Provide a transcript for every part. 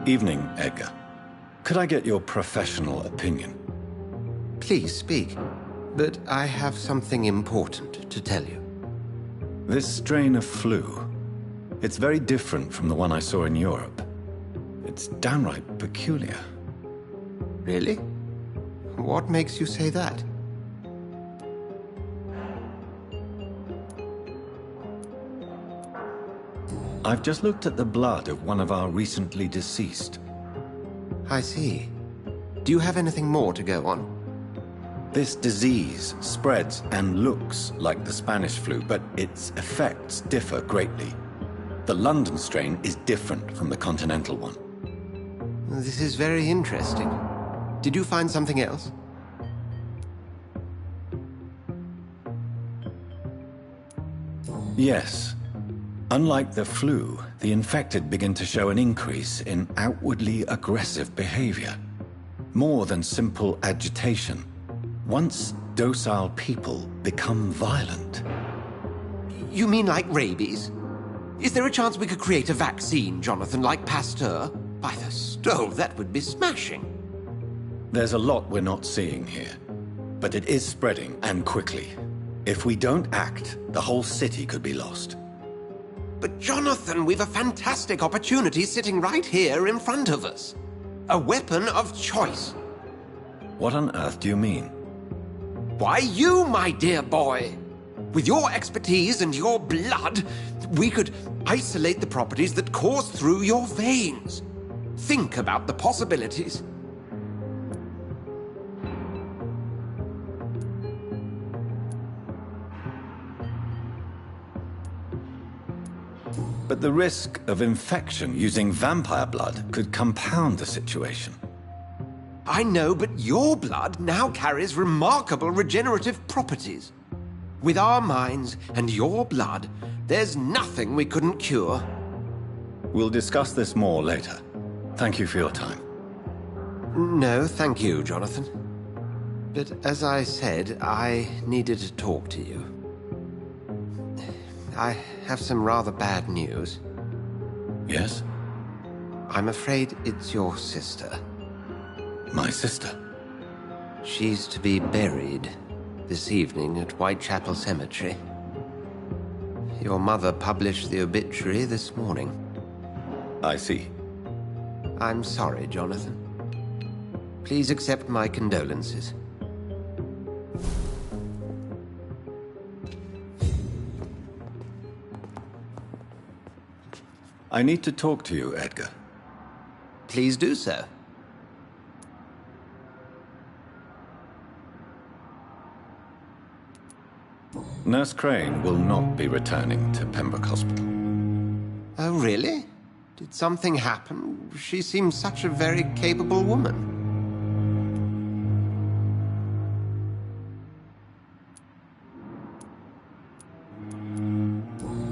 Evening, Edgar. Could I get your professional opinion? Please speak, but I have something important to tell you. This strain of flu, it's very different from the one I saw in Europe. It's downright peculiar. Really? What makes you say that? I've just looked at the blood of one of our recently deceased. I see. Do you have anything more to go on? This disease spreads and looks like the Spanish flu, but its effects differ greatly. The London strain is different from the continental one. This is very interesting. Did you find something else? Yes. Unlike the flu, the infected begin to show an increase in outwardly aggressive behavior. More than simple agitation. Once docile people become violent. You mean like rabies? Is there a chance we could create a vaccine, Jonathan, like Pasteur? By the stove, that would be smashing. There's a lot we're not seeing here. But it is spreading, and quickly. If we don't act, the whole city could be lost. But Jonathan, we've a fantastic opportunity sitting right here in front of us. A weapon of choice. What on earth do you mean? Why, you, my dear boy. With your expertise and your blood, we could isolate the properties that course through your veins. Think about the possibilities. But the risk of infection using vampire blood could compound the situation. I know, but your blood now carries remarkable regenerative properties. With our minds and your blood, there's nothing we couldn't cure. We'll discuss this more later. Thank you for your time. No, thank you, Jonathan. But as I said, I needed to talk to you. I have some rather bad news. Yes? I'm afraid it's your sister. My sister? She's to be buried this evening at Whitechapel Cemetery. Your mother published the obituary this morning. I see. I'm sorry, Jonathan. Please accept my condolences. I need to talk to you, Edgar. Please do so. Nurse Crane will not be returning to Pembroke Hospital. Oh, really? Did something happen? She seems such a very capable woman.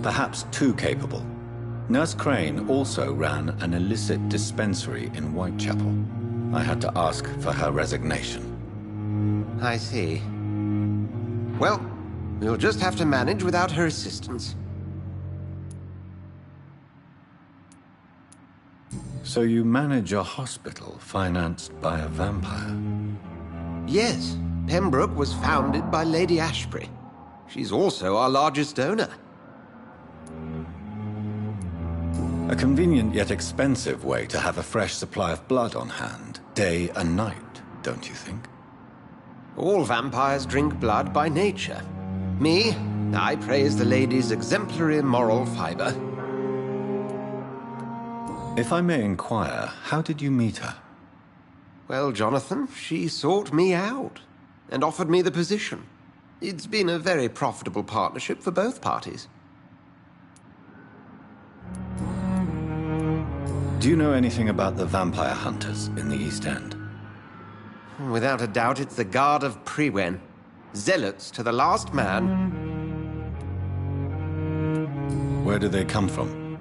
Perhaps too capable. Nurse Crane also ran an illicit dispensary in Whitechapel. I had to ask for her resignation. I see. Well, we'll just have to manage without her assistance. So you manage a hospital financed by a vampire? Yes, Pembroke was founded by Lady Ashbury. She's also our largest donor. A convenient yet expensive way to have a fresh supply of blood on hand, day and night, don't you think? All vampires drink blood by nature. Me, I praise the lady's exemplary moral fiber. If I may inquire, how did you meet her? Well, Jonathan, she sought me out and offered me the position. It's been a very profitable partnership for both parties. Do you know anything about the vampire hunters in the East End? Without a doubt, it's the Guard of Prewen. Zealots to the last man. Where do they come from?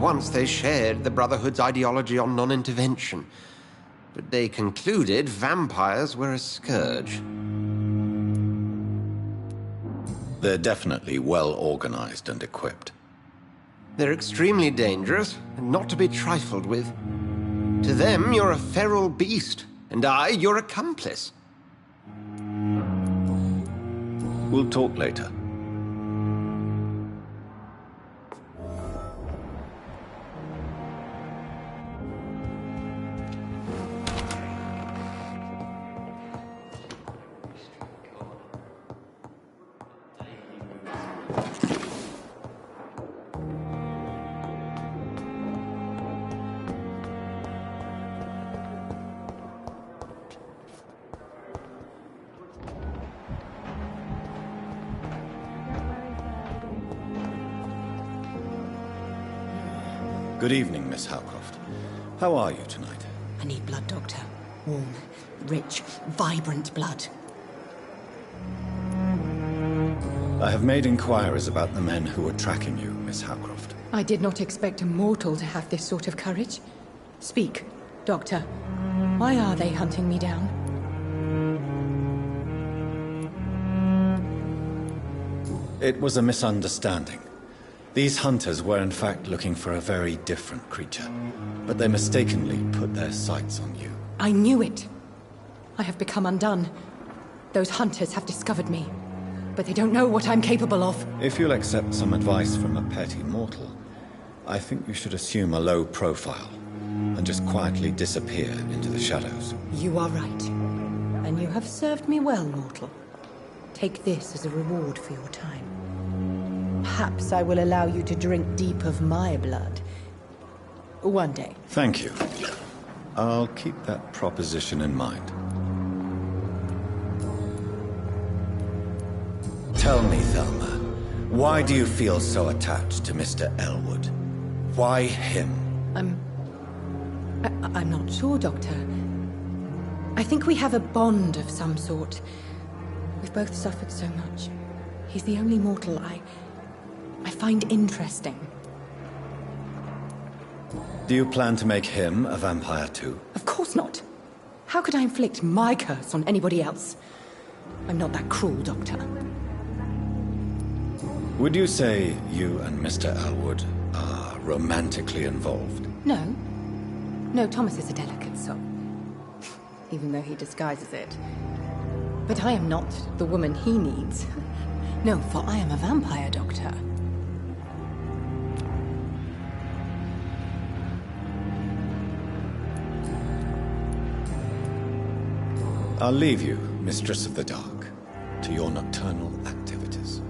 Once they shared the Brotherhood's ideology on non-intervention, but they concluded vampires were a scourge. They're definitely well organized and equipped. They're extremely dangerous and not to be trifled with. To them, you're a feral beast, and I, your accomplice. We'll talk later. Good evening, Miss Howcroft. How are you tonight? I need blood, Doctor. Warm, rich, vibrant blood. I have made inquiries about the men who were tracking you, Miss Howcroft. I did not expect a mortal to have this sort of courage. Speak, Doctor. Why are they hunting me down? It was a misunderstanding. These hunters were in fact looking for a very different creature, but they mistakenly put their sights on you. I knew it. I have become undone. Those hunters have discovered me, but they don't know what I'm capable of. If you'll accept some advice from a petty mortal, I think you should assume a low profile and just quietly disappear into the shadows. You are right. And you have served me well, mortal. Take this as a reward for your time. Perhaps I will allow you to drink deep of my blood. One day. Thank you. I'll keep that proposition in mind. Tell me, Thelma, why do you feel so attached to Mr. Elwood? Why him? I'm not sure, Doctor. I think we have a bond of some sort. We've both suffered so much. He's the only mortal I find interesting. Do you plan to make him a vampire too? Of course not. How could I inflict my curse on anybody else? I'm not that cruel, Doctor. Would you say you and Mr. Elwood are romantically involved? No. No, Thomas is a delicate soul. Even though he disguises it. But I am not the woman he needs. No, for I am a vampire, Doctor. I'll leave you, Mistress of the Dark, to your nocturnal activities.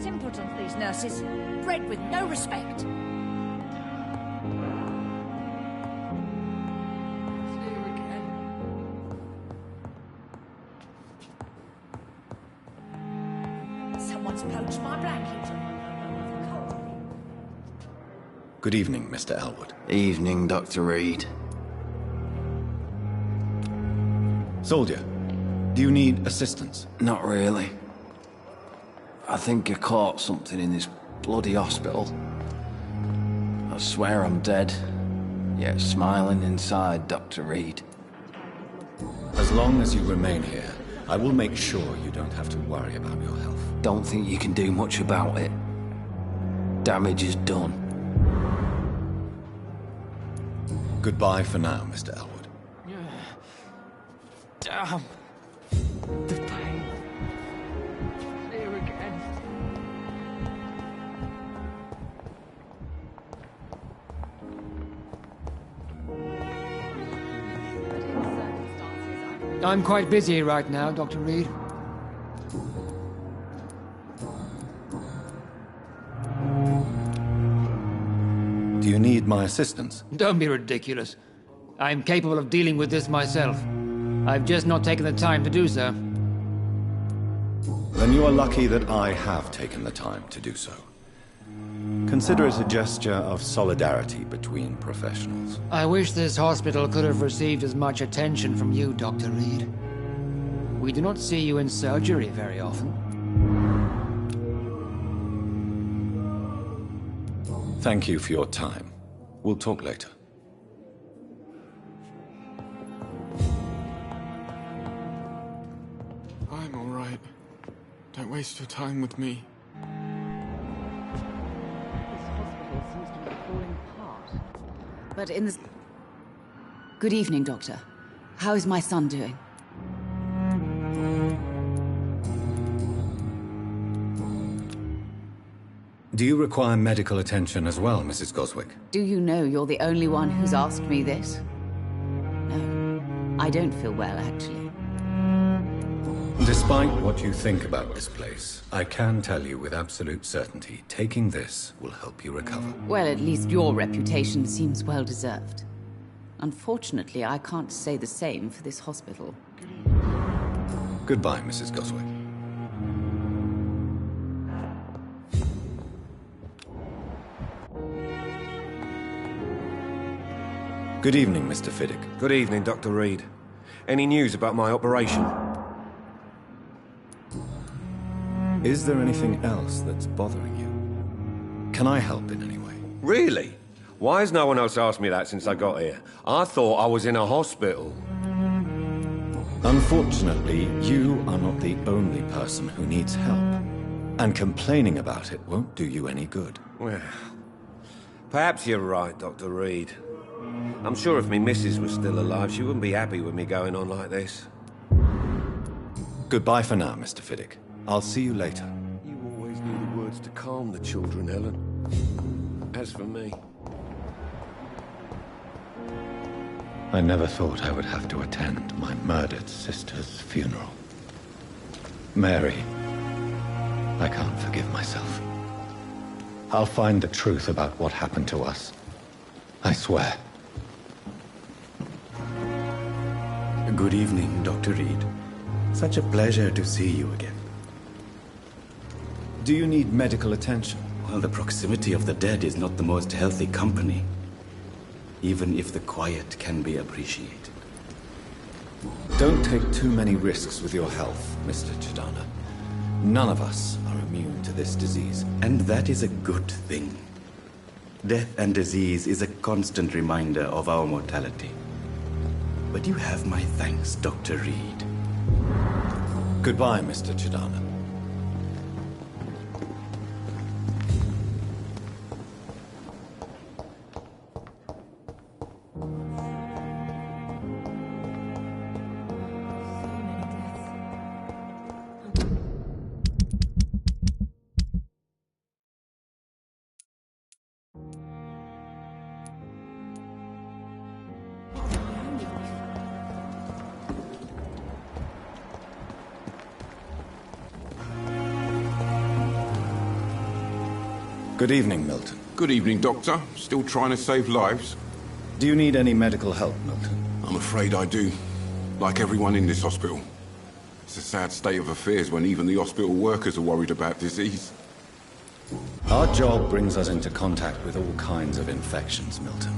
Simpletons, these nurses. Bred with no respect. Someone's poached my blanket. Good evening, Mr. Elwood. Evening, Dr. Reed. Soldier, do you need assistance? Not really. I think I caught something in this bloody hospital. I swear I'm dead, yet smiling inside, Dr. Reed. As long as you remain here, I will make sure you don't have to worry about your health. Don't think you can do much about it. Damage is done. Goodbye for now, Mr. Elwood. Damn. The pain. Here again. I'm quite busy right now, Dr. Reed. Do you need my assistance? Don't be ridiculous. I'm capable of dealing with this myself. I've just not taken the time to do so. Then you are lucky that I have taken the time to do so. Consider it a gesture of solidarity between professionals. I wish this hospital could have received as much attention from you, Dr. Reed. We do not see you in surgery very often. Thank you for your time. We'll talk later. I'm all right. Don't waste your time with me. This hospital seems to be falling apart. But in the... Good evening, Doctor. How is my son doing? Do you require medical attention as well, Mrs. Goswick? Do you know you're the only one who's asked me this? No, I don't feel well, actually. Despite what you think about this place, I can tell you with absolute certainty, taking this will help you recover. Well, at least your reputation seems well deserved. Unfortunately, I can't say the same for this hospital. Goodbye, Mrs. Goswick. Good evening, Mr. Fiddick. Good evening, Dr. Reed. Any news about my operation? Is there anything else that's bothering you? Can I help in any way? Really? Why has no one else asked me that since I got here? I thought I was in a hospital. Unfortunately, you are not the only person who needs help. And complaining about it won't do you any good. Well, perhaps you're right, Dr. Reed. I'm sure if me missus was still alive, she wouldn't be happy with me going on like this. Goodbye for now, Mr. Fiddick. I'll see you later. You always knew the words to calm the children, Helen. As for me... I never thought I would have to attend my murdered sister's funeral. Mary, I can't forgive myself. I'll find the truth about what happened to us. I swear. Good evening, Dr. Reed. Such a pleasure to see you again. Do you need medical attention? Well, the proximity of the dead is not the most healthy company, even if the quiet can be appreciated. Don't take too many risks with your health, Mr. Chidana. None of us are immune to this disease. And that is a good thing. Death and disease is a constant reminder of our mortality. But you have my thanks, Dr. Reed. Goodbye, Mr. Chidana. Good evening, Milton. Good evening, Doctor. Still trying to save lives? Do you need any medical help, Milton? I'm afraid I do. Like everyone in this hospital. It's a sad state of affairs when even the hospital workers are worried about disease. Our job brings us into contact with all kinds of infections, Milton.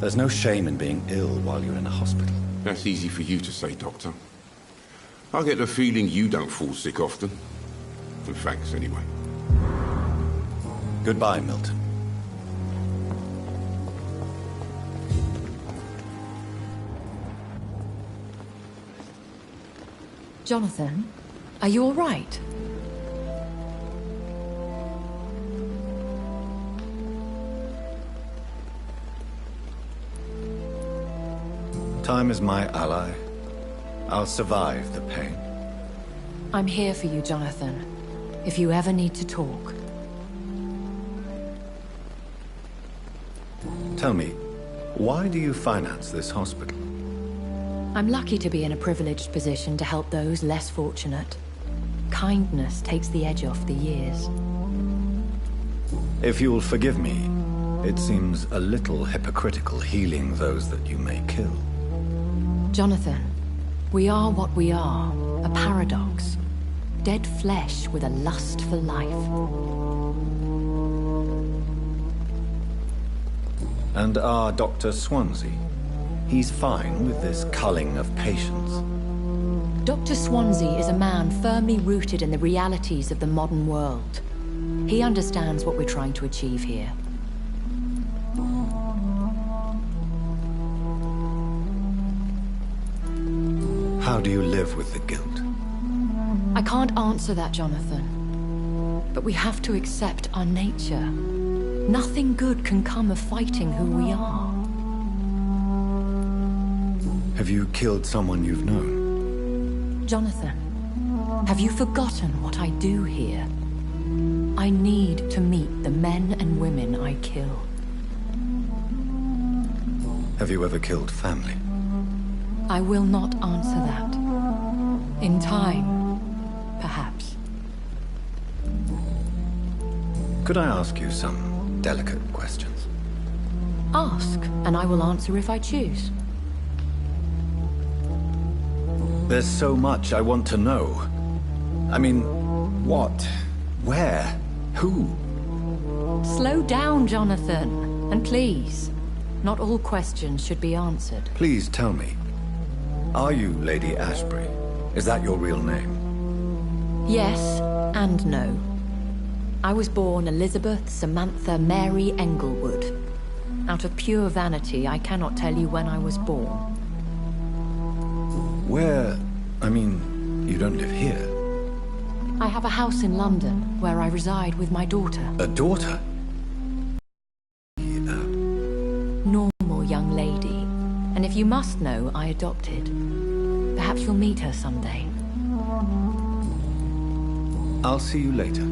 There's no shame in being ill while you're in a hospital. That's easy for you to say, Doctor. I get the feeling you don't fall sick often. And thanks, anyway. Goodbye, Milton. Jonathan, are you all right? Time is my ally. I'll survive the pain. I'm here for you, Jonathan. If you ever need to talk. Tell me, why do you finance this hospital? I'm lucky to be in a privileged position to help those less fortunate. Kindness takes the edge off the years. If you'll forgive me, it seems a little hypocritical healing those that you may kill. Jonathan, we are what we are, a paradox. Dead flesh with a lust for life. And our Dr. Swansea? He's fine with this culling of patients. Dr. Swansea is a man firmly rooted in the realities of the modern world. He understands what we're trying to achieve here. How do you live with the guilt? I can't answer that, Jonathan. But we have to accept our nature. Nothing good can come of fighting who we are. Have you killed someone you've known? Jonathan, have you forgotten what I do here? I need to meet the men and women I kill. Have you ever killed family? I will not answer that. In time, perhaps. Could I ask you some delicate questions? Ask, and I will answer if I choose. There's so much I want to know. I mean, what? Where? Who? Slow down, Jonathan. And please, not all questions should be answered. Please tell me. Are you Lady Ashbury? Is that your real name? Yes and no. I was born Elizabeth Samantha Mary Englewood. Out of pure vanity, I cannot tell you when I was born. Where? I mean, you don't live here. I have a house in London, where I reside with my daughter. A daughter? Normal young lady. And if you must know, I adopted. Perhaps you'll meet her someday. I'll see you later.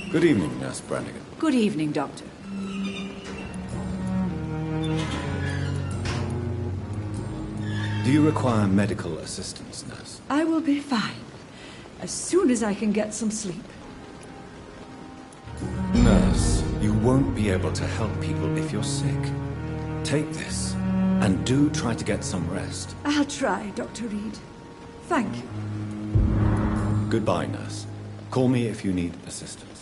Good evening, Nurse Brannigan. Good evening, Doctor. Do you require medical assistance, Nurse? I will be fine, as soon as I can get some sleep. Nurse, you won't be able to help people if you're sick. Take this, and do try to get some rest. I'll try, Dr. Reed. Thank you. Goodbye, Nurse. Call me if you need assistance.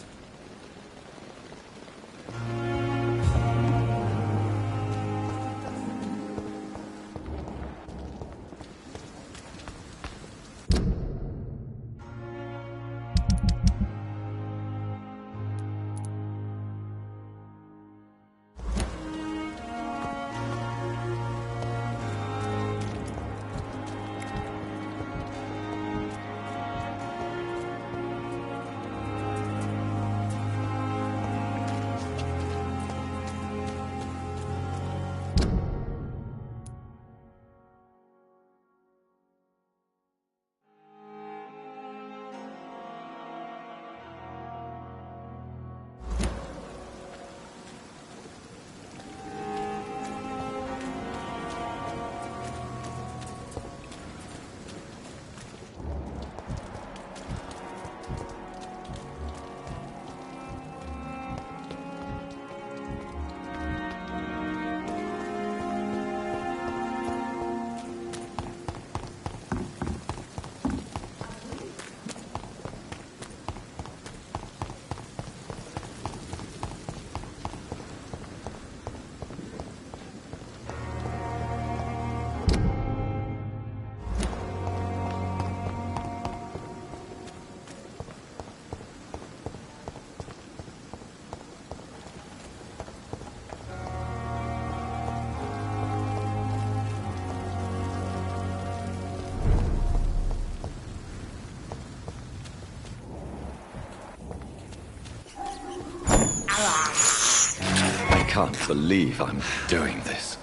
I can't believe I'm doing this.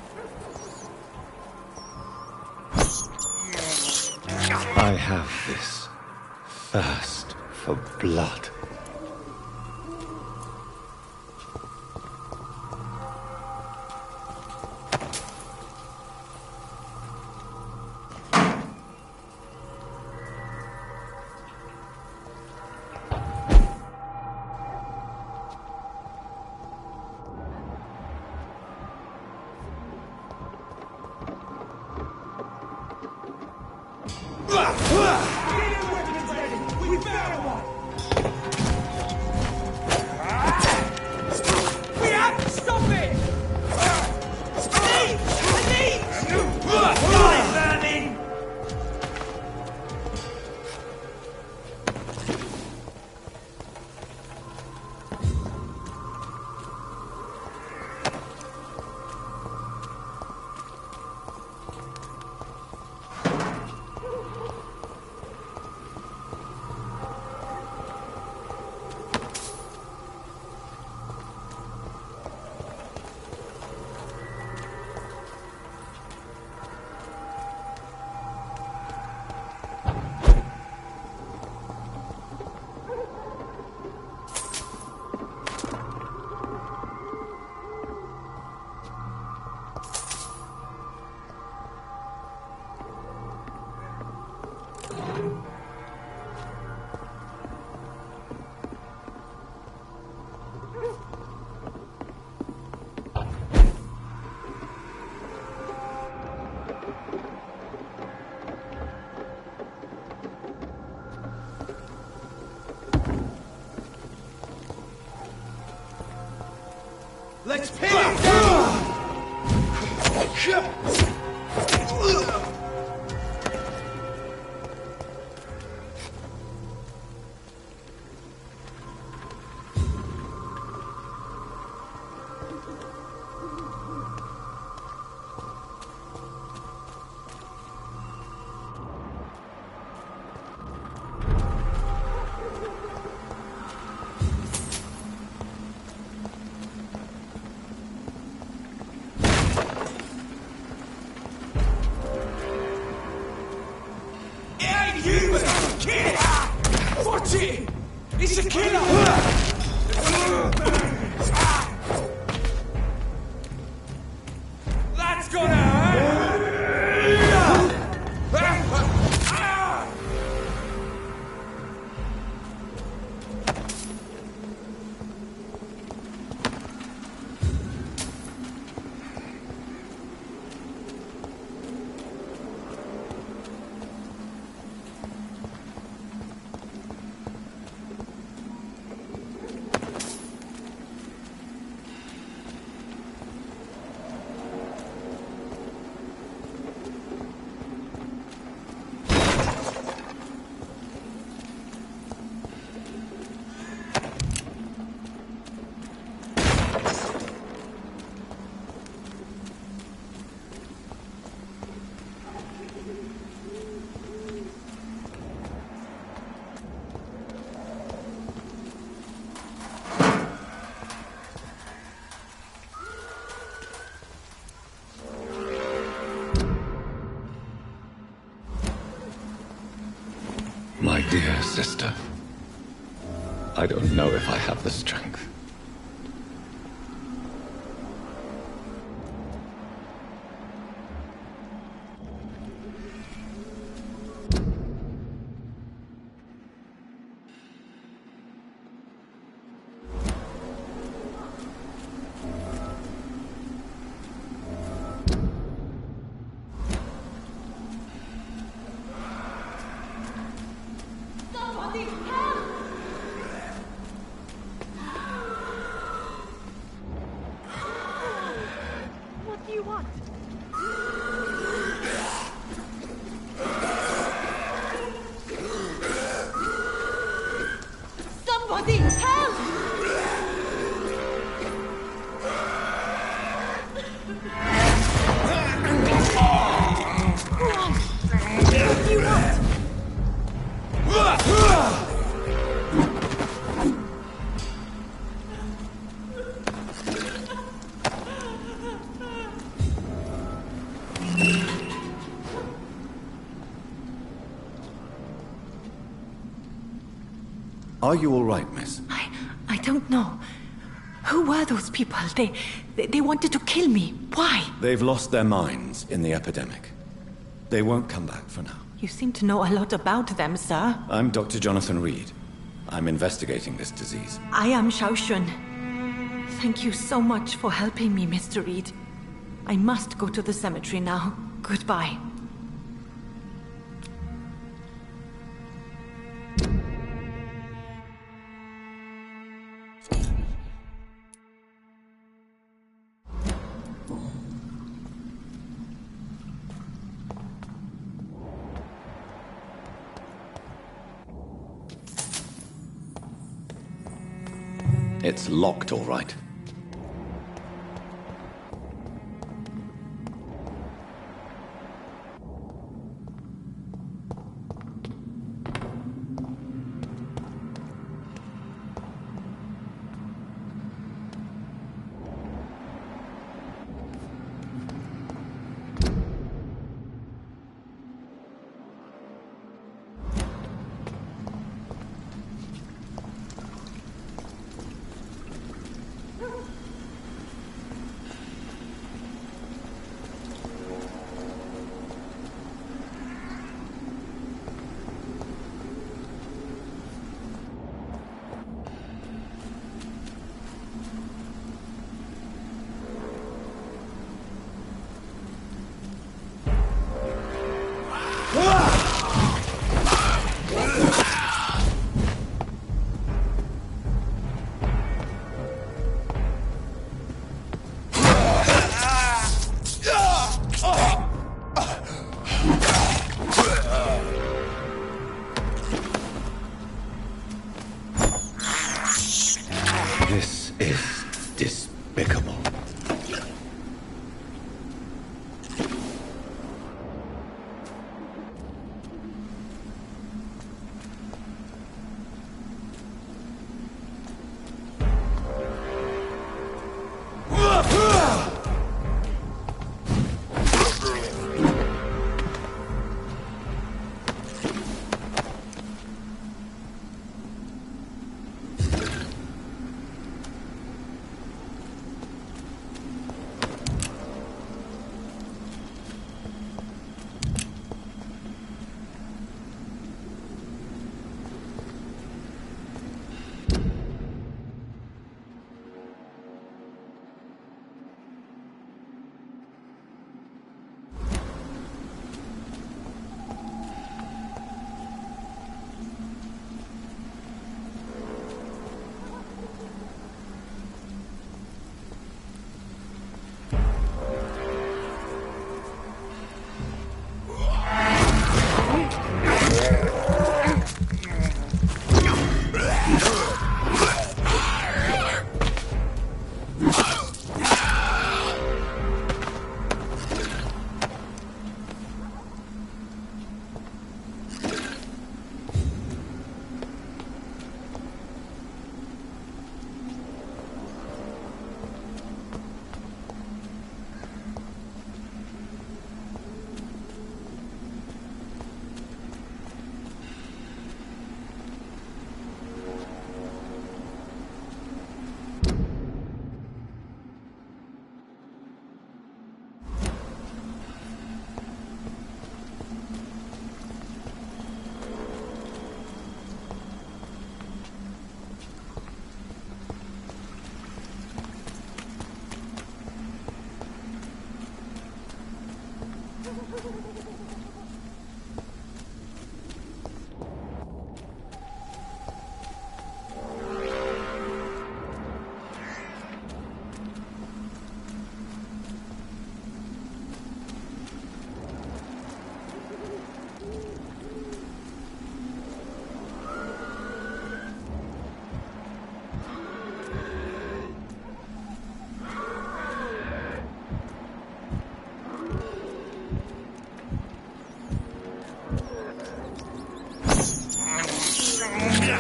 I have this thirst for blood. We have to stop it! Let's pin it down! Watch it! It's a killer! That's gonna hurt! My dear sister, I don't know if I have the strength. What do you want? Somebody help! What do you want? Are you all right, miss? I don't know. Who were those people? They wanted to kill me. Why? They've lost their minds in the epidemic. They won't come back for now. You seem to know a lot about them, sir. I'm Dr. Jonathan Reed. I'm investigating this disease. I am Xiaoxun. Thank you so much for helping me, Mr. Reed. I must go to the cemetery now. Goodbye. It's locked, all right. This is despicable.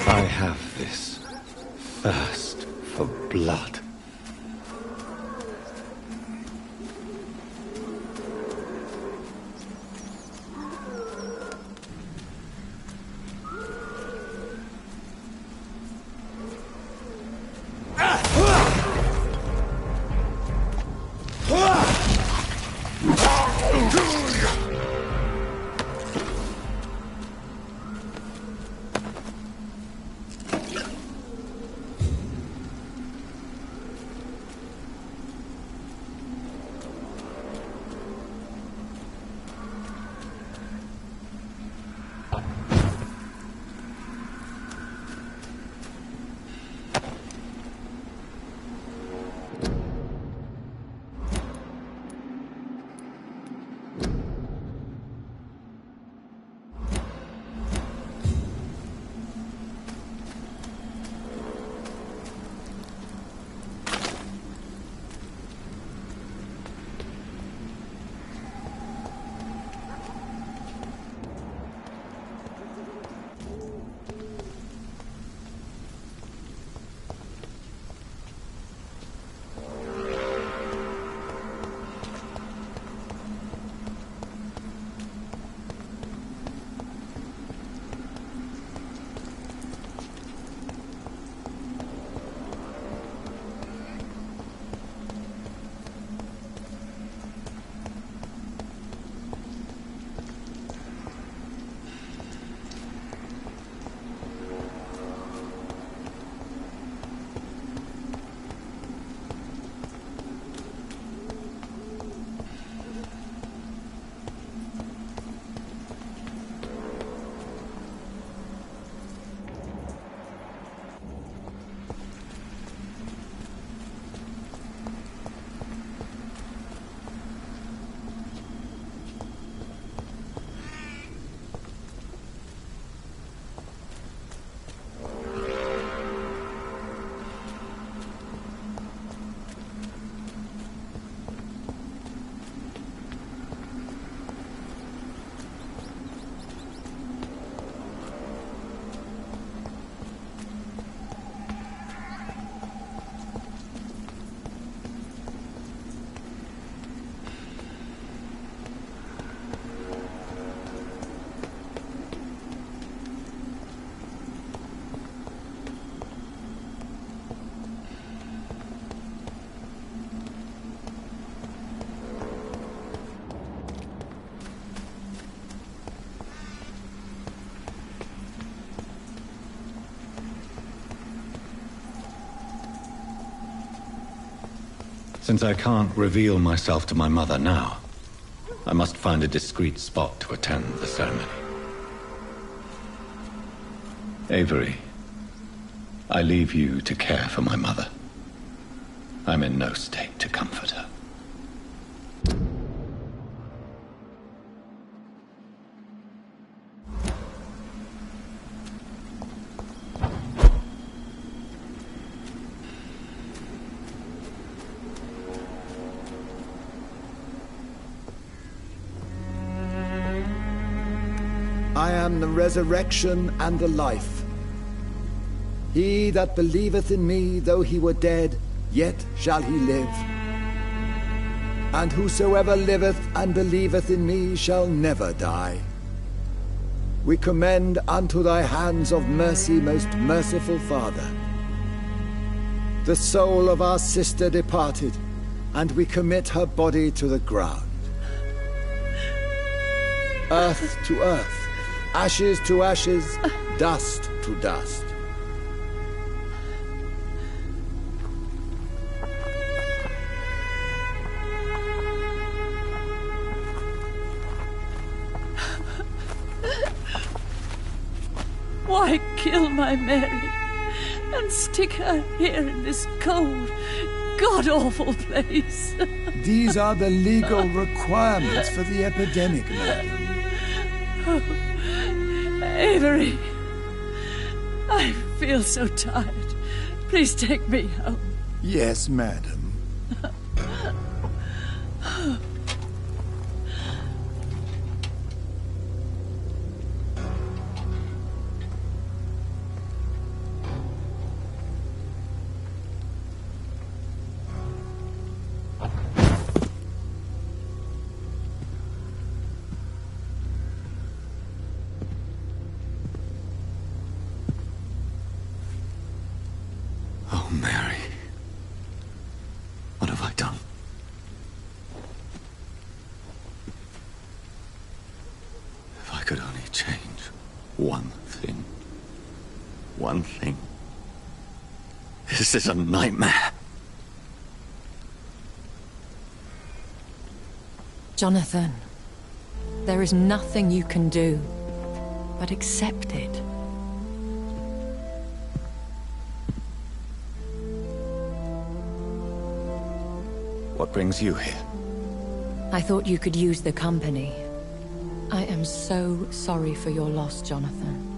I have this thirst for blood. Since I can't reveal myself to my mother now, I must find a discreet spot to attend the ceremony. Avery, I leave you to care for my mother. I'm in no state to comfort her. I am the resurrection and the life. He that believeth in me, though he were dead, yet shall he live. And whosoever liveth and believeth in me shall never die. We commend unto thy hands of mercy, most merciful Father, the soul of our sister departed, and we commit her body to the ground. Earth to earth, ashes to ashes, dust to dust. Why kill my Mary and stick her here in this cold, god-awful place? These are the legal requirements for the epidemic, madam. Oh, Avery, I feel so tired. Please take me home. Yes, madam. Oh, Mary. What have I done? If I could only change one thing. One thing. This is a nightmare. Jonathan, there is nothing you can do but accept it. What brings you here? I thought you could use the company. I am so sorry for your loss, Jonathan.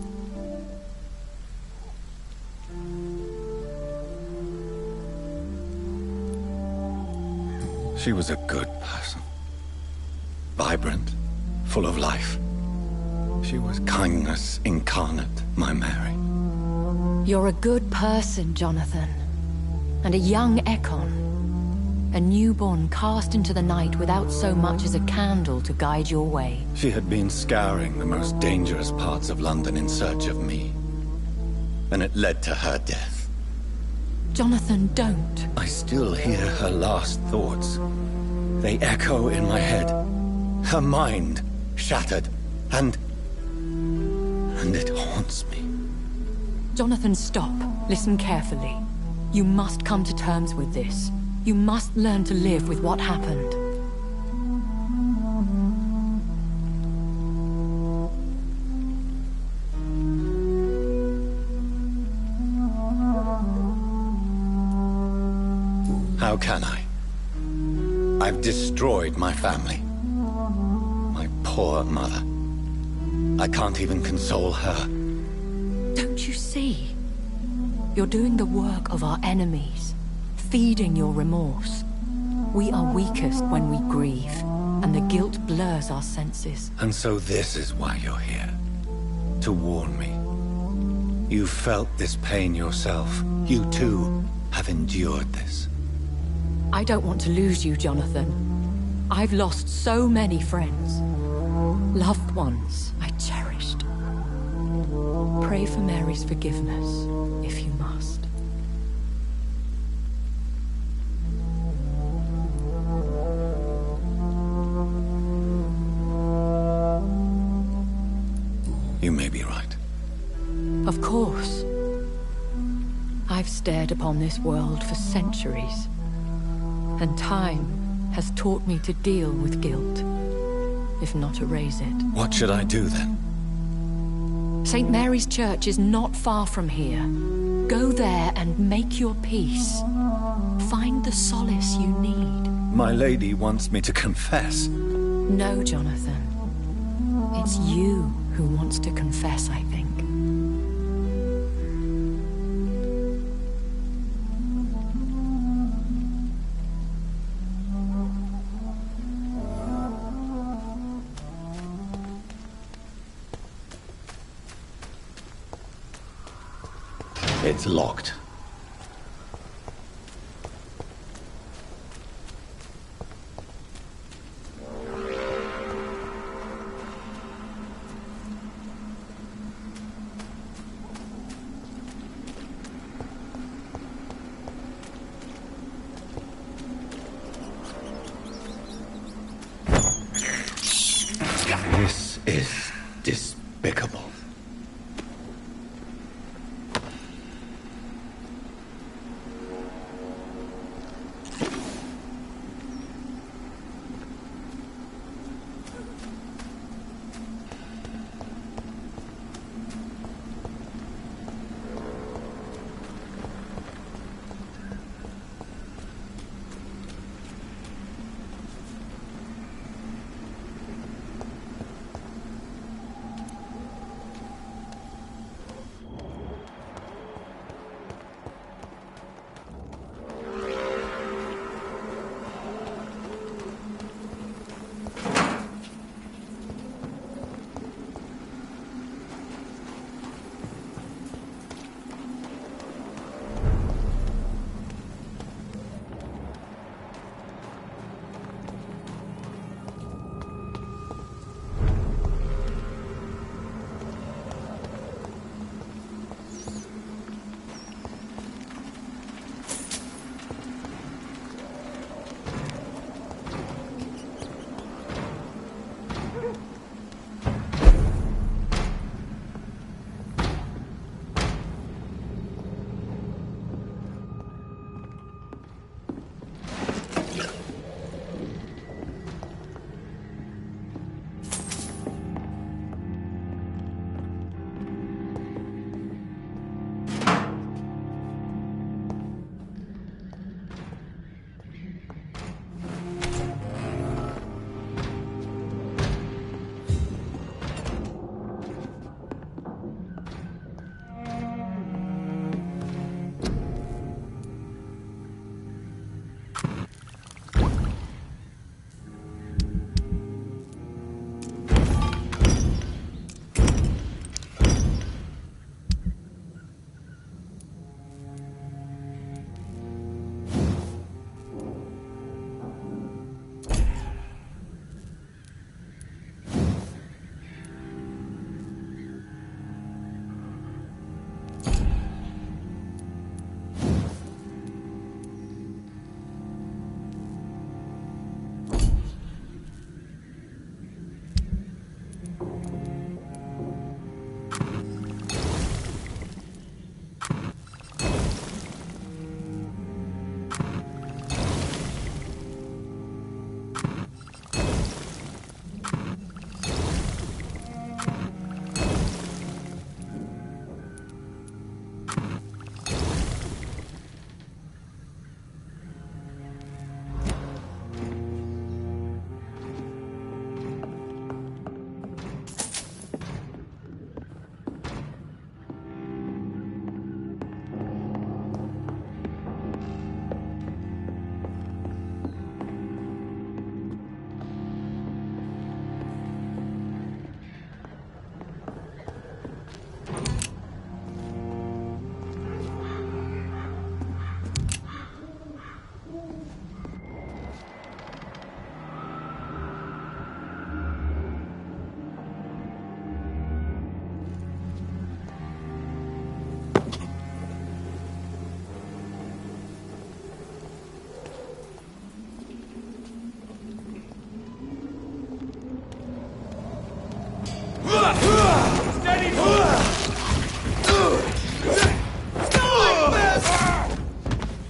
She was a good person. Vibrant, full of life. She was kindness incarnate, my Mary. You're a good person, Jonathan. And a young Ekon. A newborn cast into the night without so much as a candle to guide your way. She had been scouring the most dangerous parts of London in search of me. And it led to her death. Jonathan, don't. I still hear her last thoughts. They echo in my head. Her mind shattered, and it haunts me. Jonathan, stop. Listen carefully. You must come to terms with this. You must learn to live with what happened. How can I? I've destroyed my family. My poor mother. I can't even console her. Don't you see? You're doing the work of our enemies. Feeding your remorse. We are weakest when we grieve, and the guilt blurs our senses. And so this is why you're here. To warn me. You felt this pain yourself. You too have endured this. I don't want to lose you, Jonathan. I've lost so many friends. Loved ones I cherished. Pray for Mary's forgiveness, if you must. You may be right. Of course. I've stared upon this world for centuries. And time has taught me to deal with guilt, if not erase it. What should I do then? St. Mary's Church is not far from here. Go there and make your peace. Find the solace you need. My lady wants me to confess. No, Jonathan. It's you who wants to confess, I think. It's locked. This is despicable.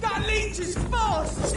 That leech is fast!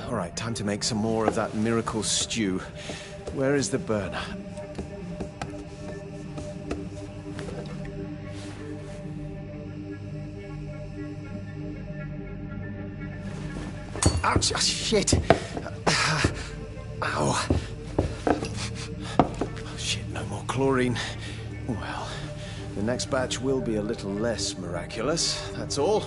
All right, time to make some more of that miracle stew. Where is the burner? Ouch! Oh, shit! Ow! Oh, shit, no more chlorine. Well, the next batch will be a little less miraculous, that's all.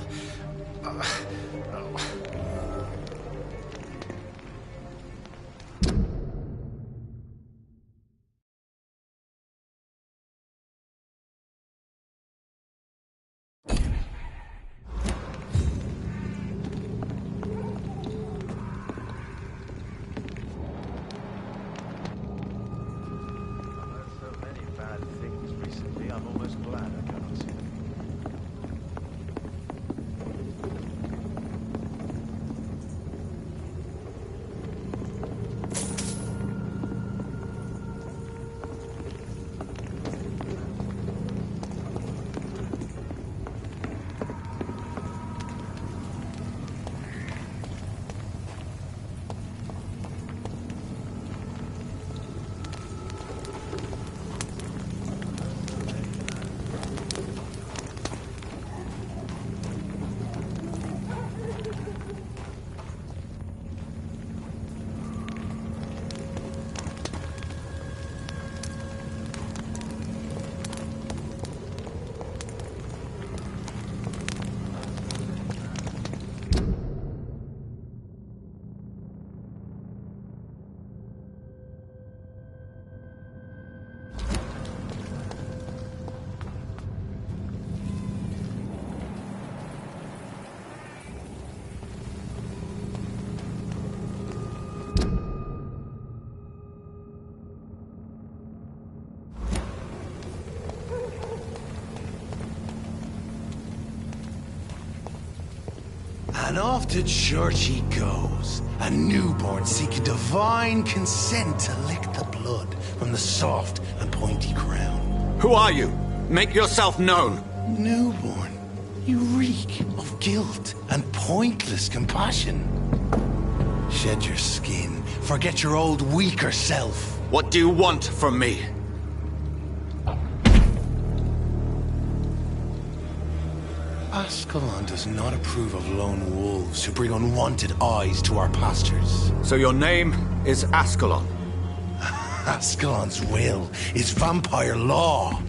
And off to church he goes, a newborn seeking divine consent to lick the blood from the soft and pointy crown. Who are you? Make yourself known. Newborn, you reek of guilt and pointless compassion. Shed your skin, forget your old weaker self. What do you want from me? Ascalon does not approve of lone wolves who bring unwanted eyes to our pastures. So your name is Ascalon? Ascalon's will is vampire law.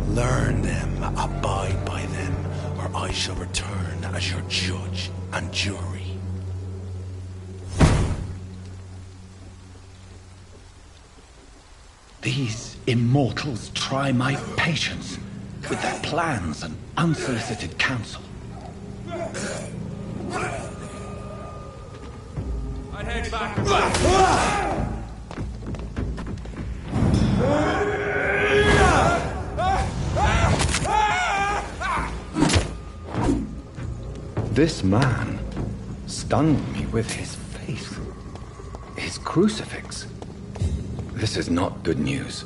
Learn them, abide by them, or I shall return as your judge and jury. These immortals try my patience with their plans and unsolicited counsel. I'd heard head back. This man stunned me with his faith. His crucifix. This is not good news.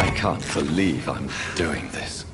I can't believe I'm doing this.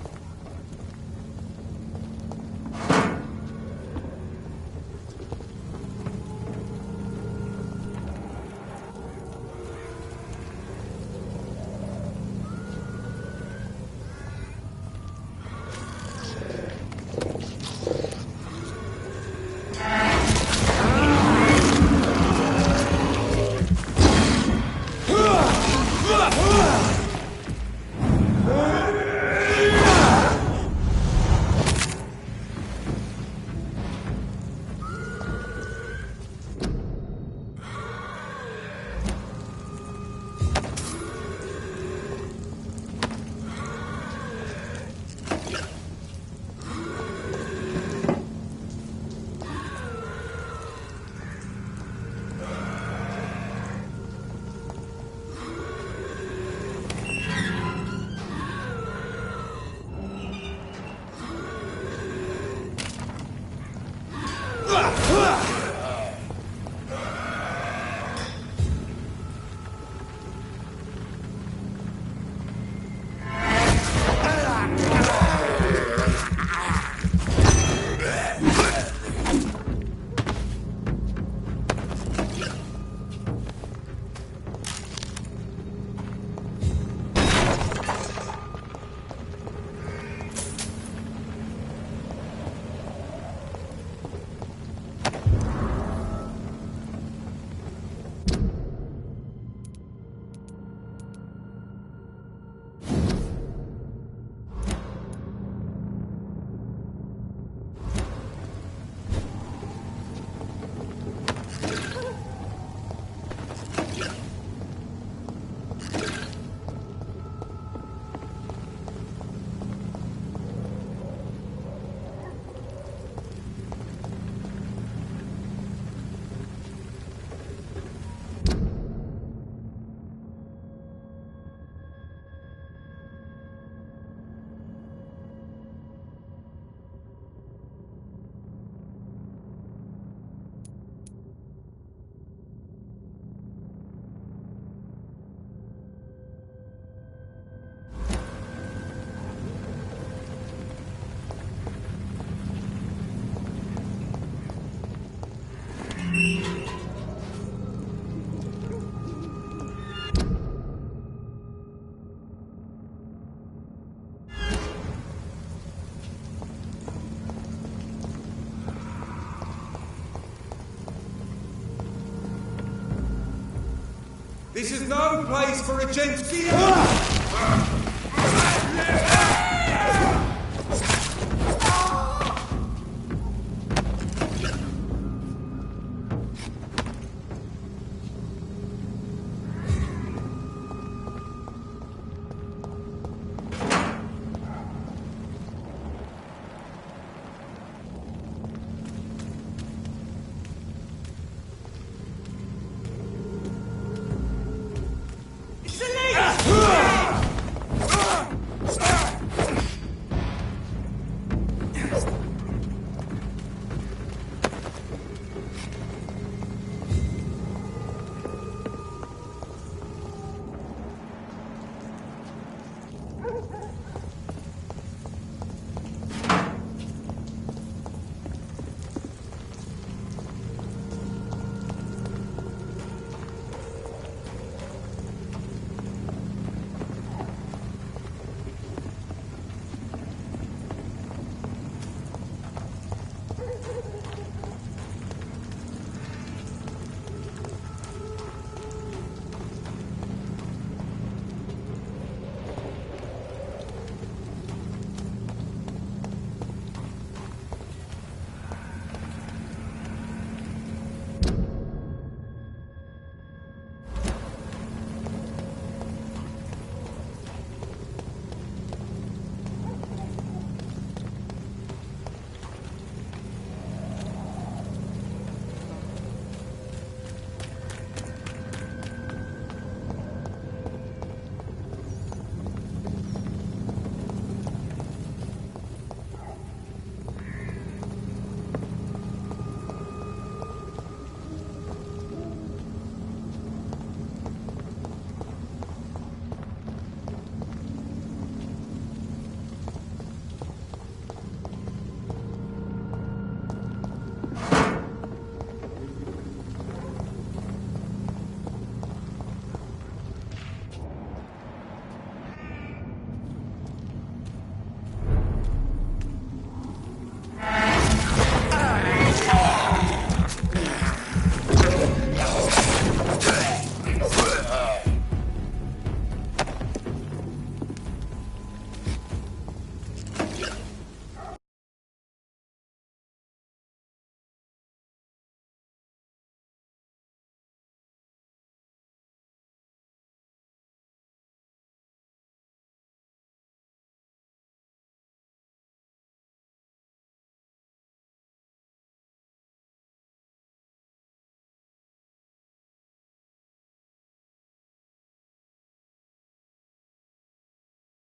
This is no place for a gentleman.